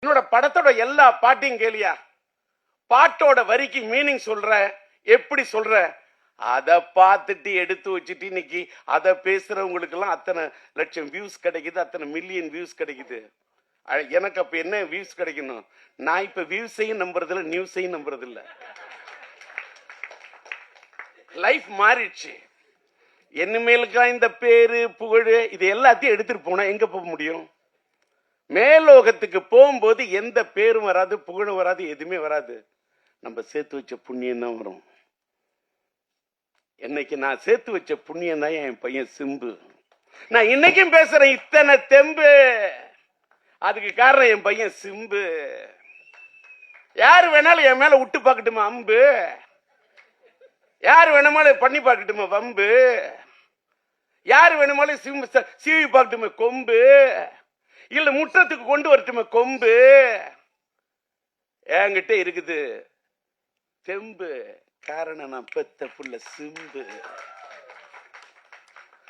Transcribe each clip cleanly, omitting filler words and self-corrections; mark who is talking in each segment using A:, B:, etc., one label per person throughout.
A: என்னோட படத்தோட எல்லா பாட்டையும் கேளியா, பாட்டோட வரிக்கு மீனிங் சொல்ற, எப்படி சொல்ற, அதை பார்த்துட்டு எடுத்து வச்சுட்டு இன்னைக்கு அதை பேசுறவங்களுக்கு எல்லாம் அத்தனை லட்சம் வியூஸ் கிடைக்குது, அத்தனை மில்லியன் வியூஸ் கிடைக்குது. எனக்கு அப்ப என்ன வியூஸ் கிடைக்கணும்? நான் இப்ப வியூஸையும் நம்புறது இல்லை, நியூஸையும் நம்புறது இல்லை. லைஃப் மாறிடுச்சு. என்னமேலுக்கா இந்த பேரு புகழ் இது எல்லாத்தையும் எடுத்துட்டு போனா எங்க போக முடியும்? மேலோகத்துக்கு போகும்போது எந்த பேரும் வராது, புகழும் வராது, எதுவுமே வராது. நம்ம சேர்த்து வச்ச புண்ணியம் தான் வரும். இன்னைக்கு நான் சேர்த்து வச்ச புண்ணியம் தான் என் பையன் சிம்பு. நான் இன்னைக்கும் பேசுறேன் இத்தனை தெம்பு. அதுக்கு காரணம் என் பையன் சிம்பு. யாரு வேணாலும் என் மேல விட்டு பார்க்கட்டுமா அம்பு? யாரு வேணுமாலும் பண்ணி பார்க்கட்டுமா வம்பு? யாரு வேணுமாலும் சீவி பார்க்கட்டுமா கொம்பு? இல்ல முற்றத்துக்கு கொண்டு வரட்டுமா கொம்பு? என்கிட்ட இருக்குது தெம்பு. காரணம் நான் பெத்த புள்ள சிம்பு.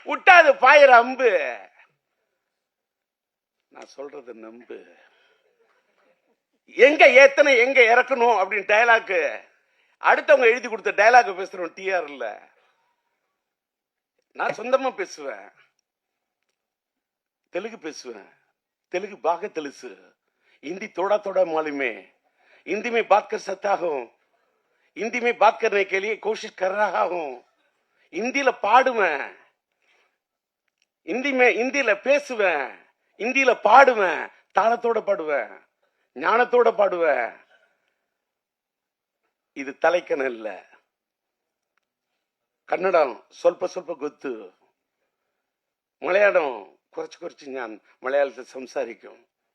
A: விட்டாது பாயிர அம்பு. நான் சொல்றது நம்பு. எங்க ஏத்தனை எங்க இறக்கணும் அப்படின்னு டயலாக் அடுத்தவங்க எழுதி கொடுத்த டயலாக் பேசுறோம். டிஆர் இல்ல, நான் சொந்தமா பேசுவேன். தெலுங்கு பேசுவேன், तेलुगु बाग तेलुसु, हिंदी थोड़ा थोड़ा मालूम है, हिंदी में बात कर सकता हूँ, हिंदी में बात करने के लिए कोशिश कर रहा हूँ. हिंदीல பாடுவேன், हिंदीல பேசுவேன், हिंदीல பாடுவேன், தாளத்தோட பாடுவேன், ஞானத்தோட பாடுவேன். இது தலைக்கண இல்ல. കന്നഡം ಸ್ವಲ್ಪ ಸ್ವಲ್ಪ ಗೊತ್ತು, മലയാളം കുറച്ച് ഞാൻ മലയാളത്തിൽ സംസാരിക്കും.